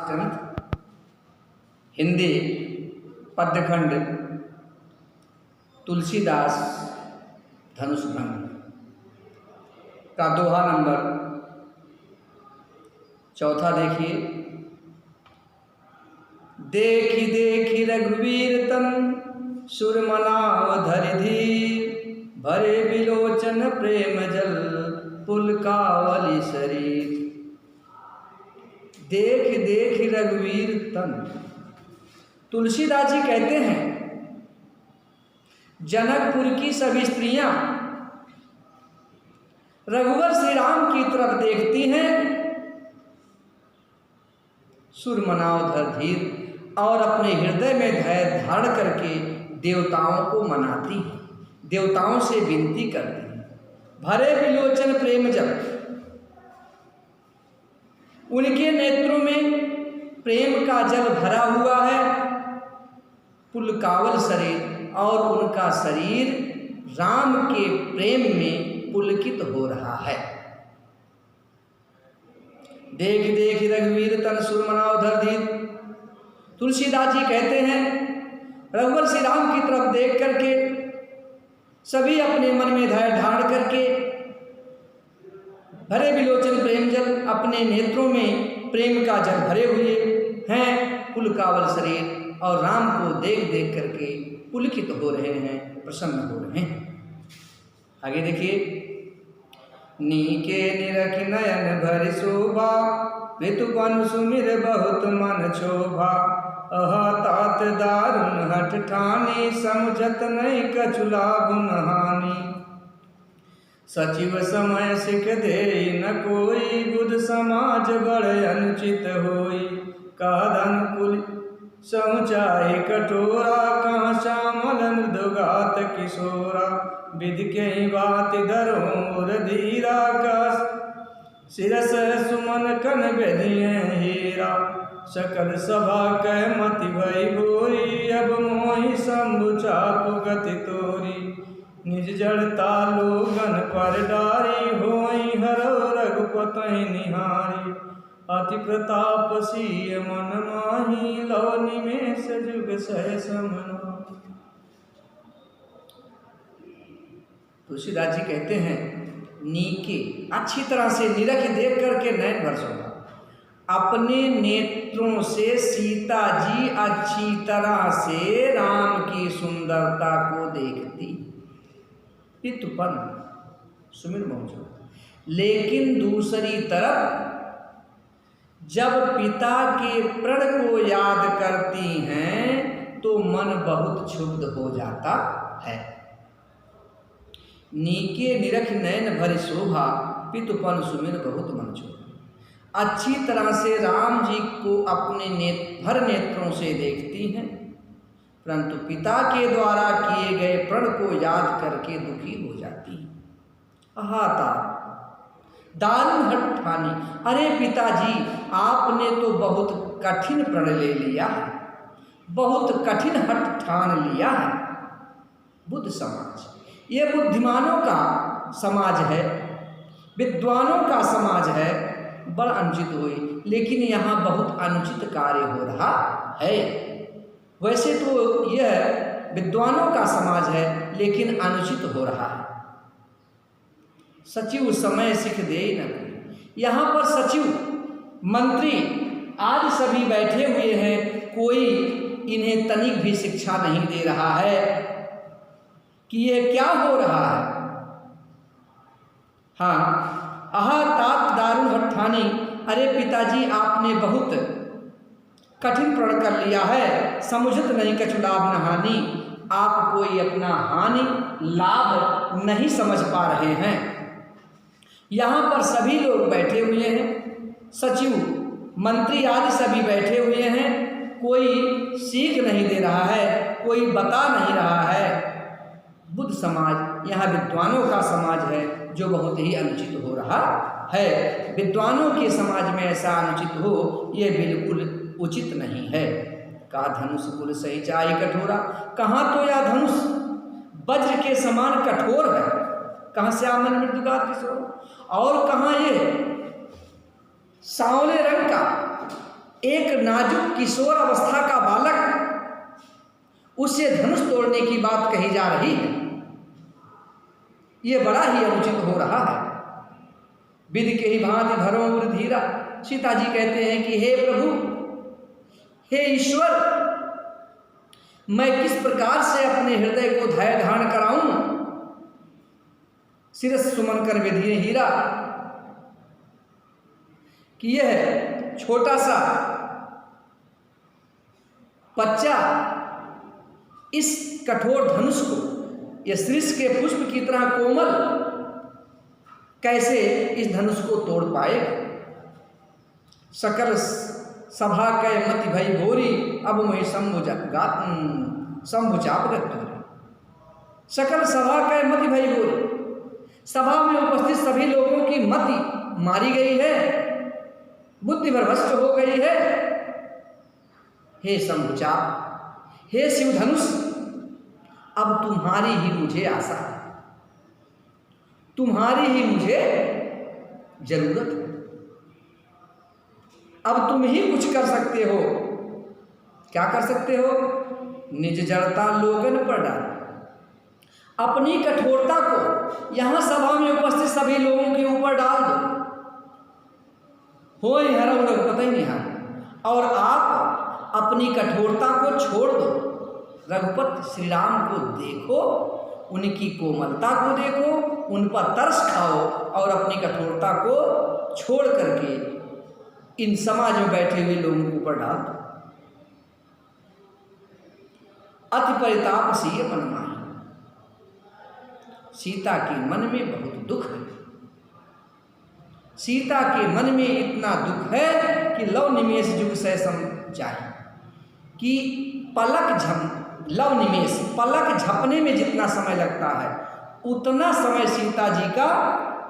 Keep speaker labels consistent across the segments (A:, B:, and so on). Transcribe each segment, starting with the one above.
A: ग्रंथ हिंदी पद्यखंड तुलसीदास धनुष भंग का दोहा नंबर 4 देखिए। देखी देखी रघुवीर तन सुरमनाव धरि धीर, भरे बिलोचन प्रेम जल पुलकावली शरीर। देख देख रघुवीर तन, तुलसीदास जी कहते हैं जनकपुर की सभी स्त्रियां रघुवर श्री राम की तरफ देखती हैं, सुरमनाव धर धीर, और अपने हृदय में धैर्य धारण करके देवताओं को मनाती हैं, देवताओं से विनती करती हैं। भरे बिलोचन प्रेम जल, उनके नेत्रों में प्रेम का जल भरा हुआ है। पुलकावल शरीर, और उनका शरीर राम के प्रेम में पुलकित हो रहा है। देख देख रघुवीर तन सुरमनाव धर धीर, तुलसीदास जी कहते हैं रघुवर श्री राम की तरफ देख करके सभी अपने मन में धैर्य धारण करके भरे बिलोचन प्रेम जल, अपने नेत्रों में प्रेम का जल भरे हुए हैं, पुलकावल शरीर, और राम को देख देख करके पुलकित हो रहे हैं, प्रसन्न हो रहे हैं। आगे देखिए। नीके निरख नयन भरि शोभा, ऋतुपन सुमिर बहुत मन क्षोभा। अहा तात दारुण हठ ठानी, समझत नहीं कछु लाभ न हानि। सचिव समय सिख दे न कोई, बुध समाज बड़ अनुचित होई। कहा धन कुल समुचाए कठोरा, कहाँ श्यामल मृदुगात किशोरा। विधि के बात धरोर धीरा, का शिरस सुमन कन बेधिए हीरा। सकल सभा कह मति भई भोरी, अब मोहि शंभु चाप गति तोरी। निज जड़ता लोगन पर डारी, होई हरो रघुपति निहारी। अति प्रताप सिय मन माही, लो निमेष जुग सह समन। तुलसीदास जी कहते हैं नीके, अच्छी तरह से निरख देख करके नयन भर शोभा, अपने नेत्रों से सीता जी अच्छी तरह से राम की सुंदरता को देखती। पितुपन सुमिर मौजूद, लेकिन दूसरी तरफ जब पिता के प्रण को याद करती हैं तो मन बहुत क्षुब्ध हो जाता है। नीके निरख नयन भरि शोभा, पितुपन सुमिर बहुत मन क्षुब्ध। अच्छी तरह से राम जी को अपने भर नेत्रों से देखती हैं, परंतु पिता के द्वारा किए गए प्रण को याद करके दुखी हो जाती हैं। अहाता दारुण हठ ठानी, अरे पिताजी आपने तो बहुत कठिन प्रण ले लिया है, बहुत कठिन हठ ठान लिया है। बुद्ध समाज, ये बुद्धिमानों का समाज है, विद्वानों का समाज है, बड़ा अनुचित हुई, लेकिन यहाँ बहुत अनुचित कार्य हो रहा है। वैसे तो यह विद्वानों का समाज है, लेकिन अनुचित हो रहा है। सचिव समय सिख दे न कोई, यहाँ पर सचिव मंत्री आज सभी बैठे हुए हैं, कोई इन्हें तनिक भी शिक्षा नहीं दे रहा है कि ये क्या हो रहा है। हाँ, आहा तात दारुण हठ ठानी, अरे पिताजी आपने बहुत कठिन प्रण कर लिया है, समुझत नहीं कछु लाभ न हानि। आप कोई अपना हानि लाभ नहीं समझ पा रहे हैं। यहाँ पर सभी लोग बैठे हुए हैं, सचिव मंत्री आदि सभी बैठे हुए हैं, कोई सीख नहीं दे रहा है, कोई बता नहीं रहा है। बुद्ध समाज यहाँ विद्वानों का समाज है, जो बहुत ही अनुचित हो रहा है। विद्वानों के समाज में ऐसा अनुचित हो, ये बिल्कुल उचित नहीं है। कहा धनुष कुल सही चाहे कठोरा, कहाँ तो यह धनुष वज्र के समान कठोर है, कहाँ श्यामल मृदुगात किशोर, और कहाँ ये सांवले रंग का एक नाजुक किशोर अवस्था का बालक, उससे धनुष तोड़ने की बात कही जा रही है। यह बड़ा ही अनुचित हो रहा है। विधि के ही भांति धरो उर धीरा। सीता जी कहते हैं कि हे प्रभु, हे ईश्वर, मैं किस प्रकार से अपने हृदय को धैर्य धारण कराऊं। शिरस सुमन कर विधिये हीरा, कि यह छोटा सा बच्चा इस कठोर धनुष को, यह शीर्ष के पुष्प की तरह कोमल, कैसे इस धनुष को तोड़ पाएगा। सकल सभा कै मति भई भोरी, अब मैं शंभु चाप गत्तूरी। सकल सभा कै मति भई भोरी, सभा में उपस्थित सभी लोगों की मति मारी गई है, बुद्धि भ्रष्ट हो गई है। हे शंभु चाप, हे शिव धनुष, अब तुम्हारी ही मुझे आशा है, तुम्हारी ही मुझे जरूरत है। अब तुम ही कुछ कर सकते हो। क्या कर सकते हो? निज जड़ता लोगन पर डाल, अपनी कठोरता को यहां सभा में उपस्थित सभी लोगों के ऊपर डाल दो। हो हरम रघुपति निहार, और आप अपनी कठोरता को छोड़ दो। रघुपति श्री राम को देखो, उनकी कोमलता को देखो, उन पर तरस खाओ और अपनी कठोरता को छोड़ करके इन समाज में बैठे हुए लोगों के ऊपर डाल दो। अति परिताप सी मन माही, सीता के मन में बहुत दुख है। सीता के मन में इतना दुख है कि लव निमेष जुग से सम जाए, कि लव निमेष पलक झपने में जितना समय लगता है, उतना समय सीता जी का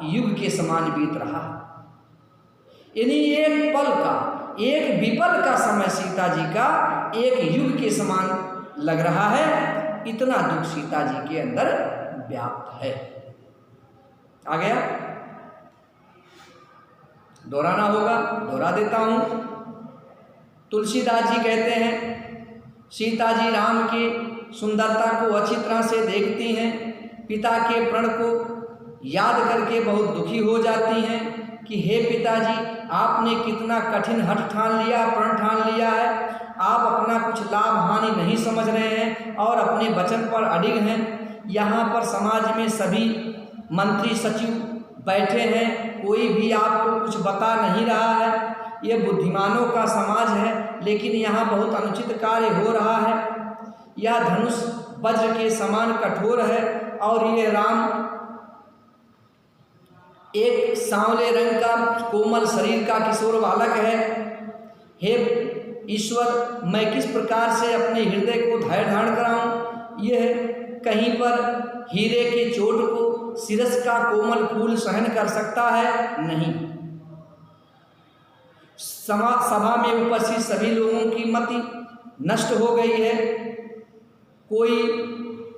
A: युग के समान बीत रहा। यानी एक पल का, एक विपल का समय सीता जी का एक युग के समान लग रहा है। इतना दुख सीता जी के अंदर व्याप्त है। आ गया? दोहराना होगा, दोहरा देता हूं। तुलसीदास जी कहते हैं, सीता जी राम की सुंदरता को अच्छी तरह से देखती हैं, पिता के प्रण को याद करके बहुत दुखी हो जाती हैं कि हे पिताजी, आपने कितना कठिन हठ ठान लिया, प्रण ठान लिया है। आप अपना कुछ लाभ हानि नहीं समझ रहे हैं और अपने वचन पर अडिग हैं। यहाँ पर समाज में सभी मंत्री सचिव बैठे हैं, कोई भी आपको कुछ बता नहीं रहा है। ये बुद्धिमानों का समाज है, लेकिन यहाँ बहुत अनुचित कार्य हो रहा है। यह धनुष वज्र के समान कठोर है और ये राम एक सांवले रंग का कोमल शरीर का किशोर बालक है। हे ईश्वर, मैं किस प्रकार से अपने हृदय को धैर्य धारण कराऊं। यह कहीं पर हीरे के चोट को शिरस का कोमल फूल सहन कर सकता है? नहीं। सभा में उपस्थित सभी लोगों की मति नष्ट हो गई है, कोई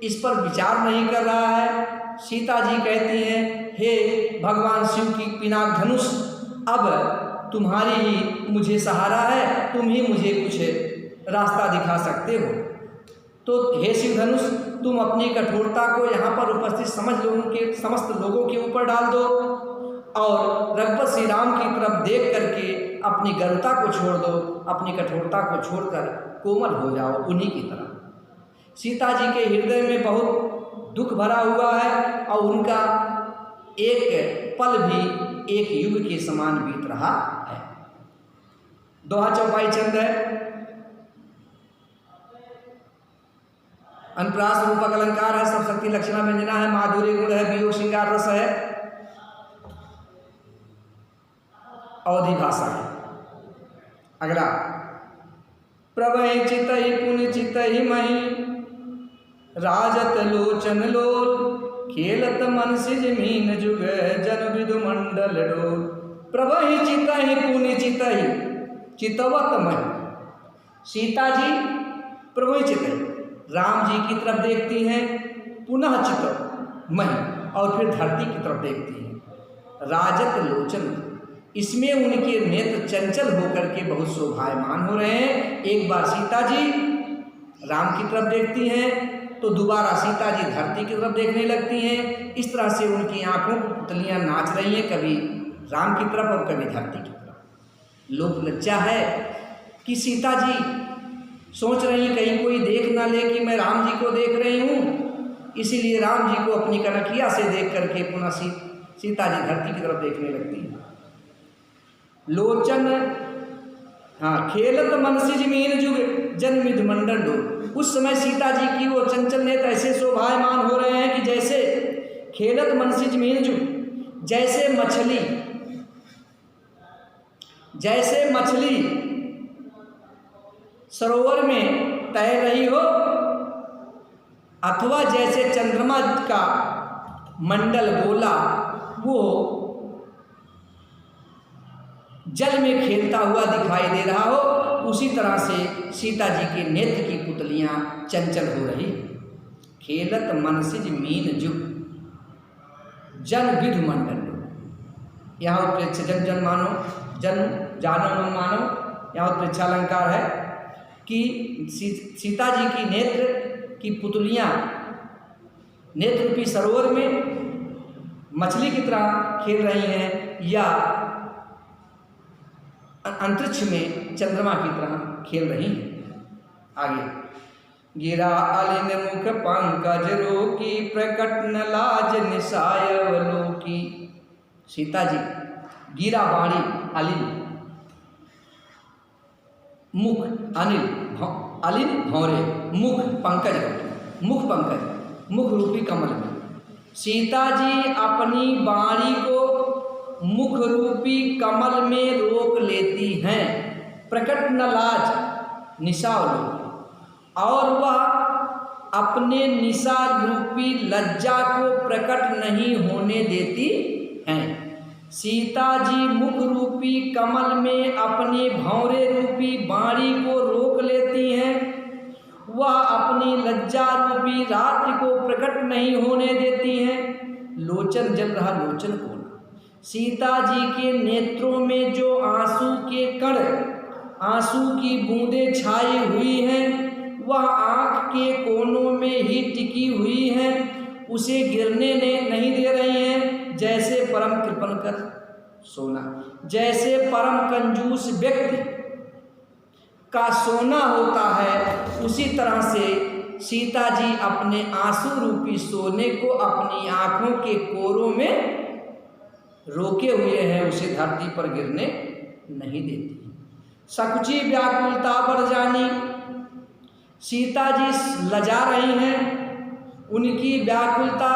A: इस पर विचार नहीं कर रहा है। सीता जी कहती हैं, हे भगवान शिव की पिनाक धनुष, अब तुम्हारी ही मुझे सहारा है, तुम ही मुझे कुछ रास्ता दिखा सकते हो। तो हे शिव धनुष, तुम अपनी कठोरता को यहाँ पर उपस्थित समस्त लोगों के ऊपर डाल दो और रघुपति श्री राम की तरफ देख करके अपनी गरुता को छोड़ दो, अपनी कठोरता को छोड़कर कोमल हो जाओ उन्हीं की तरह। सीता जी के हृदय में बहुत दुख भरा हुआ है और उनका एक पल भी एक युग के समान बीत रहा है। दोहा चौपाई चंद है, अनुप्रास रूपक अलंकार है, सब शक्ति लक्षणा व्यंजना है, माधुर्य गुण है, वियोग श्रृंगार रस है, अवधि भाषा है। अगला, प्रभहि चितहि पुनि चितहि महि, राजत लोचन लोल, खेलत मन सिज मीन जुग, जन विदु मंडल डोल। प्रभहि चितहि पुनि चितहि, चितवत महि। सीता जी प्रभु चितहि, राम जी की तरफ देखती हैं, पुनः चित महि, और फिर धरती की तरफ देखती हैं। राजत लोचन, इसमें उनके नेत्र चंचल होकर के बहुत शोभायमान हो रहे हैं। एक बार सीता जी राम की तरफ देखती हैं तो दोबारा सीता जी धरती की तरफ देखने लगती हैं। इस तरह से उनकी आंखों की पुतलियां नाच रही हैं, कभी राम की तरफ और कभी धरती की तरफ। लोक लज्जा है कि सीता जी सोच रही कहीं कोई देख ना ले कि मैं राम जी को देख रही हूँ, इसीलिए राम जी को अपनी कनखिया से देख करके पुनः सीता जी धरती की तरफ देखने लगती हैं। लोचन खेलत मनसिज मीन जुग जन्मिध मंडल डोल। उस समय सीता जी की वो चंचल नेत्र ऐसे शोभायमान हो रहे हैं कि जैसे खेलत मनसिज मीन जुग, जैसे मछली सरोवर में तैर रही हो, अथवा जैसे चंद्रमा का मंडल गोला वो जल में खेलता हुआ दिखाई दे रहा हो, उसी तरह से सीता जी के नेत्र की पुतलियां चंचल हो रही। खेलत मनसिज मीन जुग जन विधु मंडल। यहाँ उत्प्रेक्ष जन मानो जन जानो मन मानो, यहाँ उत्प्रेक्षालंकार है कि सीता जी की नेत्र की पुतलियां नेत्र रूपी सरोवर में मछली की तरह खेल रही हैं या अंतरिक्ष में चंद्रमा की तरह खेल रही हैं। आगे गिरा अलिन मुख पंकज रोकी प्रकट न लाज निसायवलोकी। सीता जी गिरा बाणी अलिन मुख अलिन भौरे मुख पंकज मुख रूपी कमल में सीता जी अपनी बाणी को मुख रूपी कमल में रोक लेती हैं। प्रकट न लाज निशावलोकी, और वह अपने निशा रूपी लज्जा को प्रकट नहीं होने देती हैं। सीता जी मुख रूपी कमल में अपने भौरे रूपी बाणी को रोक लेती हैं, वह अपनी लज्जा रूपी रात्रि को प्रकट नहीं होने देती हैं। लोचन जल रहा लोचन को, सीता जी के नेत्रों में जो आंसू के कण, आंसू की बूंदें छाई हुई हैं, वह आँख के कोनों में ही टिकी हुई हैं, उसे गिरने नहीं दे रही हैं। जैसे परम कृपण कर सोना, जैसे परम कंजूस व्यक्ति का सोना होता है, उसी तरह से सीता जी अपने आंसू रूपी सोने को अपनी आँखों के कोरों में रोके हुए हैं, उसे धरती पर गिरने नहीं देती। सकुची व्याकुलता बढ़ जानी, सीता जी लजा रही हैं, उनकी व्याकुलता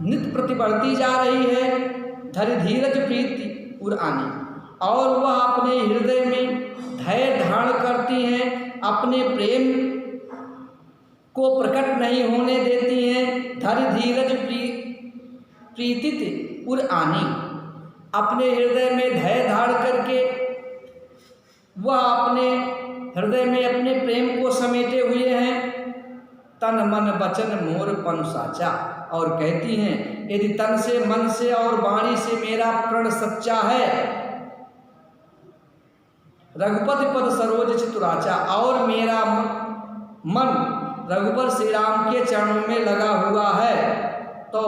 A: नित्य प्रति बढ़ती जा रही है। धरि धीरज प्रीति उर आनी, और वह अपने हृदय में धैर्य धारण करती हैं, अपने प्रेम को प्रकट नहीं होने देती हैं। धरि धीरज प्रीति उर आनी, अपने हृदय में धैर्य धारण करके वह अपने हृदय में अपने प्रेम को समेटे हुए हैं। तन मन वचन मोर पन साचा, और कहती हैं यदि तन से मन से और वाणी से मेरा प्रण सच्चा है, रघुपति पद सरोज चितुराचा, और मेरा मन रघुपति श्री राम के चरणों में लगा हुआ है, तो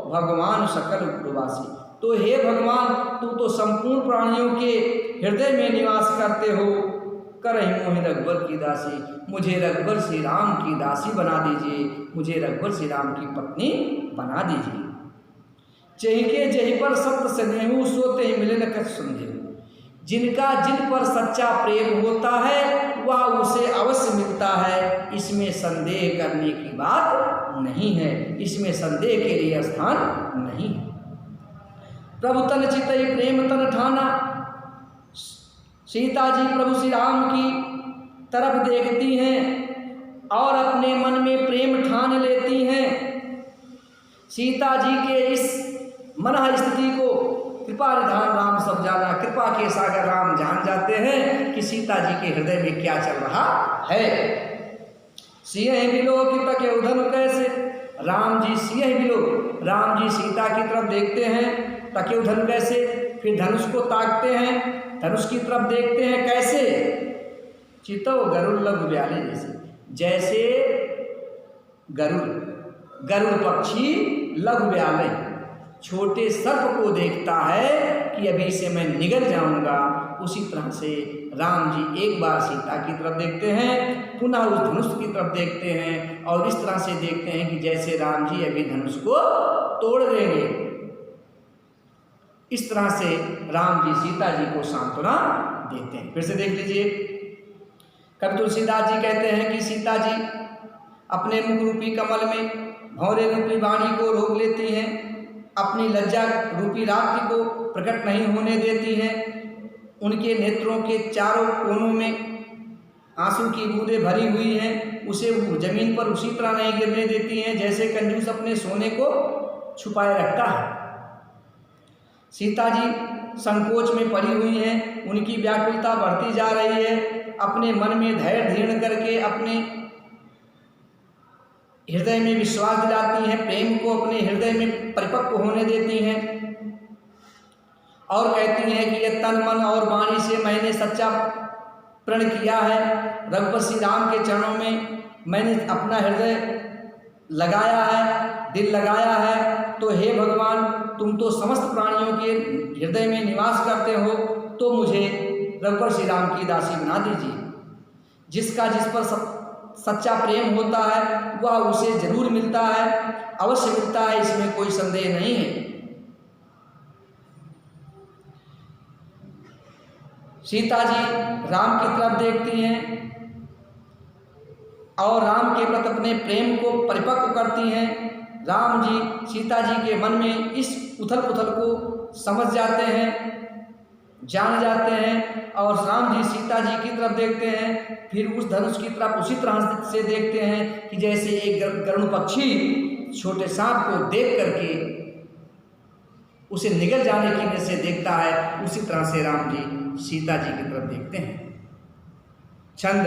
A: भगवान सकल प्रवासी, तो हे भगवान तू तो संपूर्ण प्राणियों के हृदय में निवास करते हो। करहि मोहि रघुबर की दासी, मुझे रघुबर श्री राम की दासी बना दीजिए, मुझे रघुबर श्री राम की पत्नी बना दीजिए। चहिके जहि पर सत्य स्नेहु सोते ही मिले न कछ संदेह। जिनका जिन पर सच्चा प्रेम होता है वह उसे अवश्य मिलता है, इसमें संदेह करने की बात नहीं है, इसमें संदेह के लिए स्थान नहीं है। प्रभु तन चितई प्रेम तन ठाना, सीता जी प्रभु श्री राम की तरफ देखती हैं और अपने मन में प्रेम ठान लेती हैं। सीता जी के इस मनः स्थिति को कृपा निधान राम सब जाना, कृपा के सागर राम जान जाते हैं कि सीता जी के हृदय में क्या चल रहा है। सिंह बिलो की तके उधन कैसे, राम जी सिंह बिलो, राम जी सीता की तरफ देखते हैं, तके उधन कैसे, फिर धनुष को ताकते हैं, धनुष की तरफ देखते हैं। कैसे? चितो गरुड़ लघु व्याले जैसे गरुड़ पक्षी लघु व्याले छोटे सर्प को देखता है कि अभी से मैं निगल जाऊंगा, उसी तरह से राम जी एक बार सीता की तरफ देखते हैं, पुनः उस धनुष की तरफ देखते हैं और इस तरह से देखते हैं कि जैसे राम जी अभी धनुष को तोड़ देंगे। इस तरह से राम जी सीता जी को सांत्वना देते हैं। फिर से देख लीजिए, कवि तुलसीदास जी कहते हैं कि सीता जी अपने मुख रूपी कमल में भौरे रूपी वाणी को रोक लेती हैं, अपनी लज्जा रूपी रात्रि को प्रकट नहीं होने देती हैं। उनके नेत्रों के चारों कोनों में आंसू की बूंदें भरी हुई हैं, उसे जमीन पर उसी तरह नहीं गिरने देती हैं जैसे कंजूस अपने सोने को छुपाए रखता है। सीता जी संकोच में पड़ी हुई हैं, उनकी व्याकुलता बढ़ती जा रही है। अपने मन में धैर्य धारण करके अपने हृदय में विश्वास दिलाती हैं, प्रेम को अपने हृदय में परिपक्व होने देती हैं और कहती हैं कि यह तन मन और वाणी से मैंने सच्चा प्रण किया है। रघुपति श्री राम के चरणों में मैंने अपना हृदय लगाया है, दिल लगाया है। तो हे भगवान, तुम तो समस्त प्राणियों के हृदय में निवास करते हो, तो मुझे रघुपति श्री राम की दासी बना दीजिए। जिसका जिस पर सच्चा प्रेम होता है वह उसे जरूर मिलता है, अवश्य मिलता है, इसमें कोई संदेह नहीं है। सीता जी राम की तरफ देखती हैं और राम के प्रति अपने प्रेम को परिपक्व करती हैं। राम जी सीता जी के मन में इस उथल पुथल को समझ जाते हैं, जान जाते हैं और राम जी सीता जी की तरफ देखते हैं, फिर उस धनुष की तरफ उसी तरह से देखते हैं कि जैसे एक गरुड़ पक्षी छोटे सांप को देख करके उसे निगल जाने की वजह से देखता है, उसी तरह से राम जी सीता जी की तरफ देखते हैं। छंद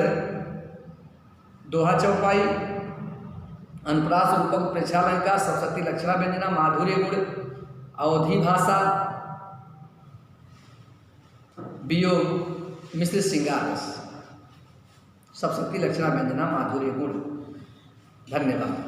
A: दोहा चौपाई। अनुप्रास रूपक प्रेक्षालंकार सप्तशती लक्षणा व्यंजना माधुर्य गुण अवधि भाषा वियोग मिश्रित श्रृंगार रस। सप्तशती लक्षणा व्यंजना माधुर्य गुण। धन्यवाद।